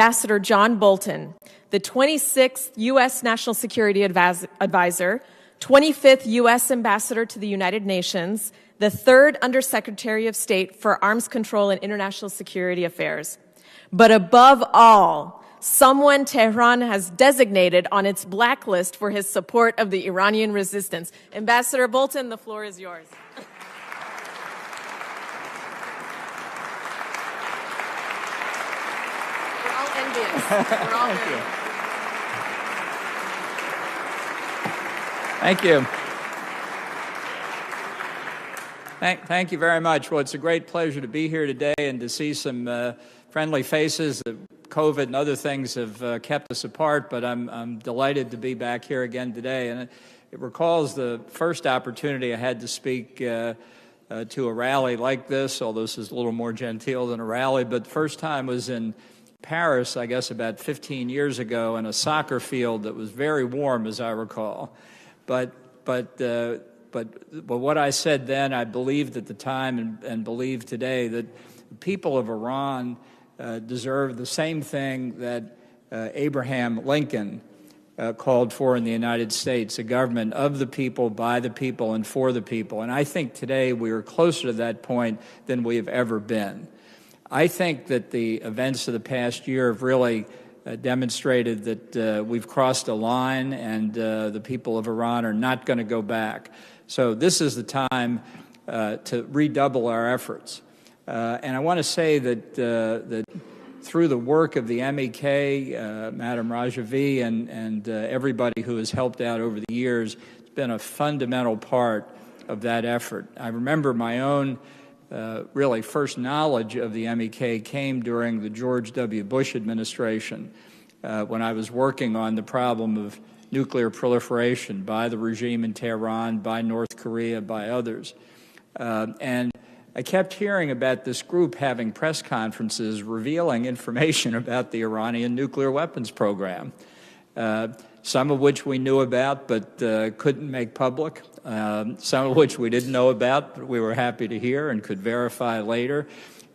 Ambassador John Bolton, the 26th U.S. National Security Advisor, 25th U.S. Ambassador to the United Nations, the 3rd Undersecretary of State for Arms Control and International Security Affairs. But above all, someone Tehran has designated on its blacklist for his support of the Iranian resistance. Ambassador Bolton, the floor is yours. We're all envious. We're all envious. Thank you. Thank you very much. Well, it's a great pleasure to be here today and to see some friendly faces. COVID and other things have kept us apart, but I'm delighted to be back here again today. And it recalls the first opportunity I had to speak to a rally like this, although this is a little more genteel than a rally, but the first time was in Paris, I guess about 15 years ago, in a soccer field that was very warm, as I recall. But what I said then, I believed at the time and believe today, that the people of Iran deserve the same thing that Abraham Lincoln called for in the United States, a government of the people, by the people, and for the people. And I think today we are closer to that point than we have ever been. I think that the events of the past year have really demonstrated that we've crossed a line, and the people of Iran are not going to go back. So this is the time to redouble our efforts. And I want to say that through the work of the MEK, Madam Rajavi, and everybody who has helped out over the years, it's been a fundamental part of that effort. I remember my own really first knowledge of the MEK came during the George W. Bush administration when I was working on the problem of nuclear proliferation by the regime in Tehran, by North Korea, by others. And I kept hearing about this group having press conferences revealing information about the Iranian nuclear weapons program, some of which we knew about but couldn't make public, some of which we didn't know about but we were happy to hear and could verify later.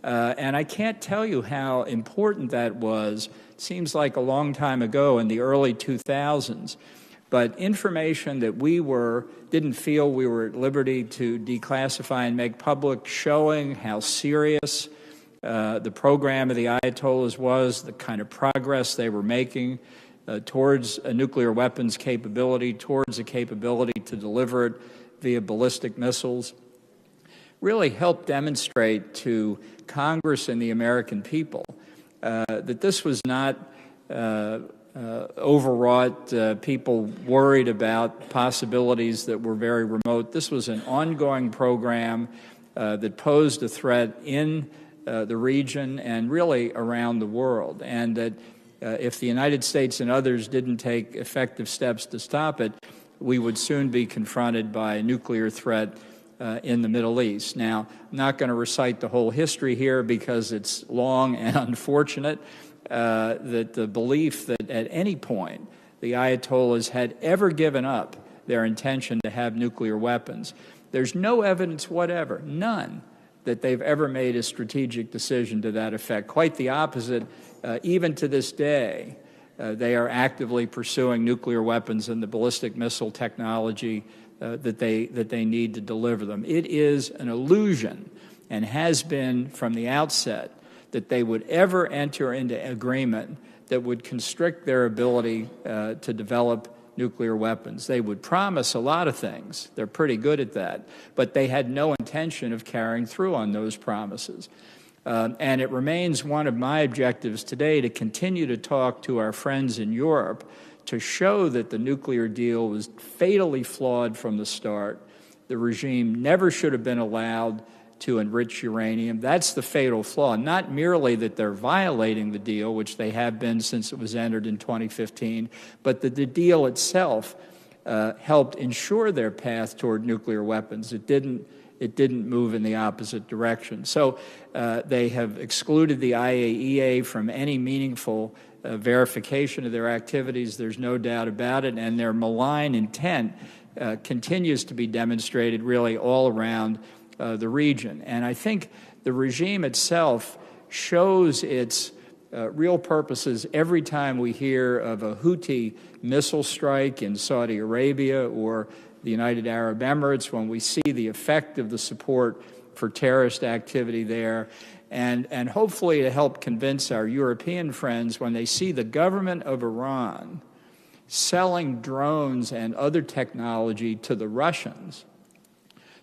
And I can't tell you how important that was. It seems like a long time ago in the early 2000s, but information that we didn't feel we were at liberty to declassify and make public, showing how serious the program of the Ayatollahs was, the kind of progress they were making towards a nuclear weapons capability, towards a capability to deliver it via ballistic missiles, really helped demonstrate to Congress and the American people that this was not overwrought, people worried about possibilities that were very remote. This was an ongoing program that posed a threat in the region and really around the world, and that if the United States and others didn't take effective steps to stop it, we would soon be confronted by a nuclear threat in the Middle East. Now, I'm not going to recite the whole history here because it's long and unfortunate, that the belief that at any point the Ayatollahs had ever given up their intention to have nuclear weapons. There's no evidence whatever, none, that they've ever made a strategic decision to that effect. Quite the opposite. Even to this day, they are actively pursuing nuclear weapons and the ballistic missile technology that they need to deliver them. It is an illusion, and has been from the outset, that they would ever enter into agreement that would constrict their ability to develop nuclear weapons. They would promise a lot of things. They're pretty good at that. But they had no intention of carrying through on those promises. And it remains one of my objectives today to continue to talk to our friends in Europe to show that the nuclear deal was fatally flawed from the start. The regime never should have been allowed to enrich uranium. That's the fatal flaw, not merely that they're violating the deal, which they have been since it was entered in 2015, but that the deal itself helped ensure their path toward nuclear weapons. It didn't move in the opposite direction. So they have excluded the IAEA from any meaningful verification of their activities. There's no doubt about it, and their malign intent continues to be demonstrated really all around the region. And I think the regime itself shows its real purposes every time we hear of a Houthi missile strike in Saudi Arabia or the United Arab Emirates, when we see the effect of the support for terrorist activity there, and hopefully to help convince our European friends when they see the government of Iran selling drones and other technology to the Russians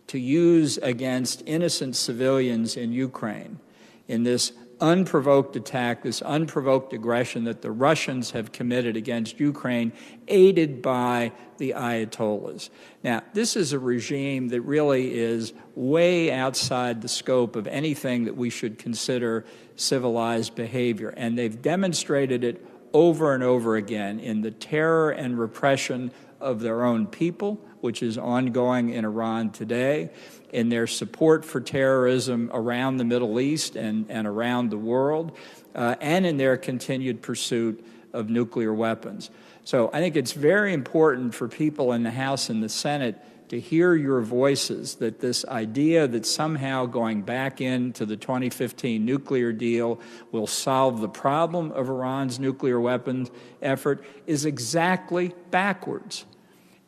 to use against innocent civilians in Ukraine in this unprovoked attack, this unprovoked aggression that the Russians have committed against Ukraine, aided by the Ayatollahs. Now, this is a regime that really is way outside the scope of anything that we should consider civilized behavior, and they've demonstrated it over and over again in the terror and repression of their own people, which is ongoing in Iran today, in their support for terrorism around the Middle East and around the world, and in their continued pursuit of nuclear weapons. So I think it's very important for people in the House and the Senate to hear your voices, that this idea that somehow going back into the 2015 nuclear deal will solve the problem of Iran's nuclear weapons effort is exactly backwards.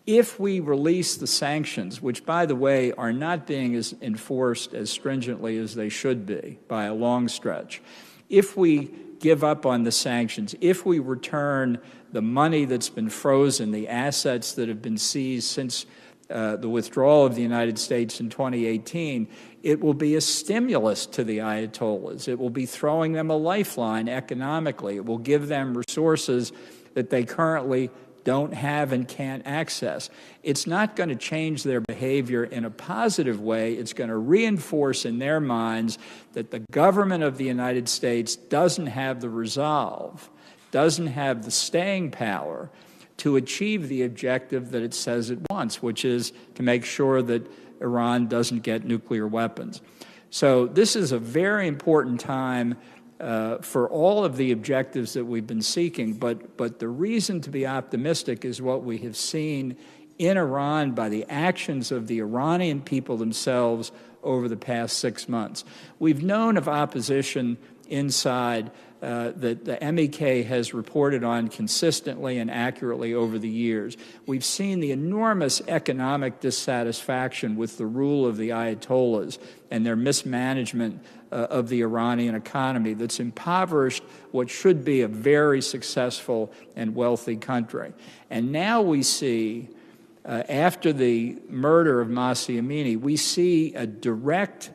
If we release the sanctions, which, by the way, are not being enforced as stringently as they should be by a long stretch, if we give up on the sanctions, if we return the money that's been frozen, the assets that have been seized since the withdrawal of the United States in 2018, it will be a stimulus to the Ayatollahs. It will be throwing them a lifeline economically. It will give them resources that they currently don't have and can't access. It's not going to change their behavior in a positive way. It's going to reinforce in their minds that the government of the United States doesn't have the resolve, doesn't have the staying power to achieve the objective that it says it wants, which is to make sure that Iran doesn't get nuclear weapons. So this is a very important time for all of the objectives that we've been seeking, but the reason to be optimistic is what we have seen in Iran by the actions of the Iranian people themselves over the past 6 months. We've known of opposition inside that the MEK has reported on consistently and accurately over the years. We've seen the enormous economic dissatisfaction with the rule of the Ayatollahs and their mismanagement of the Iranian economy that's impoverished what should be a very successful and wealthy country. And now we see, after the murder of Mahsa Amini, we see a direct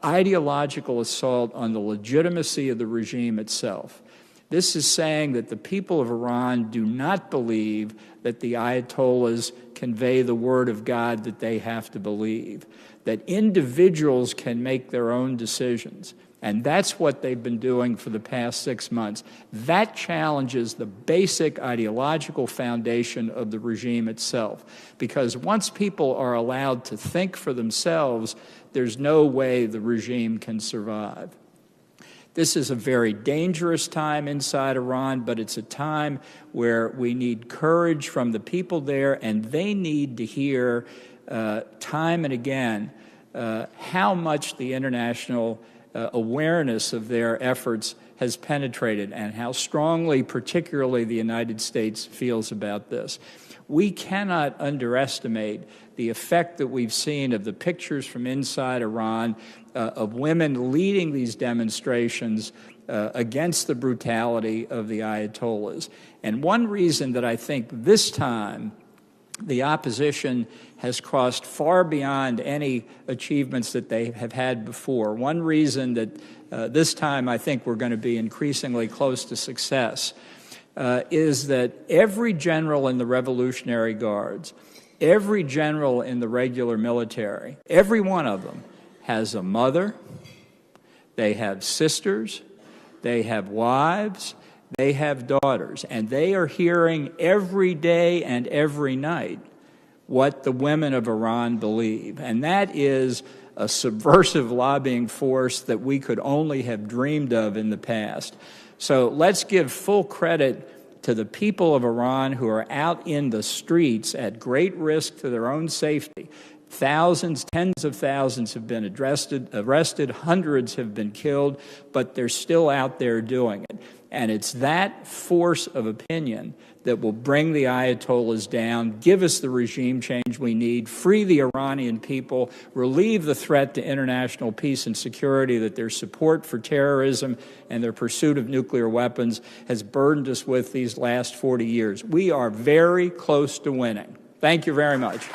ideological assault on the legitimacy of the regime itself. This is saying that the people of Iran do not believe that the Ayatollahs convey the word of God that they have to believe, that individuals can make their own decisions. And that's what they've been doing for the past 6 months. That challenges the basic ideological foundation of the regime itself. Because once people are allowed to think for themselves, there's no way the regime can survive. This is a very dangerous time inside Iran, but it's a time where we need courage from the people there, and they need to hear time and again how much the international awareness of their efforts has penetrated and how strongly, particularly, the United States feels about this. We cannot underestimate the effect that we've seen of the pictures from inside Iran of women leading these demonstrations against the brutality of the Ayatollahs. And one reason that I think this time the opposition has crossed far beyond any achievements that they have had before. One reason that this time I think we're going to be increasingly close to success is that every general in the Revolutionary Guards, every general in the regular military, every one of them has a mother, they have sisters, they have wives, they have daughters, and they are hearing every day and every night what the women of Iran believe. And that is a subversive lobbying force that we could only have dreamed of in the past. So let's give full credit to the people of Iran who are out in the streets at great risk to their own safety. Thousands, tens of thousands have been arrested, hundreds have been killed, but they're still out there doing it. And it's that force of opinion that will bring the Ayatollahs down, give us the regime change we need, free the Iranian people, relieve the threat to international peace and security that their support for terrorism and their pursuit of nuclear weapons has burdened us with these last 40 years. We are very close to winning. Thank you very much.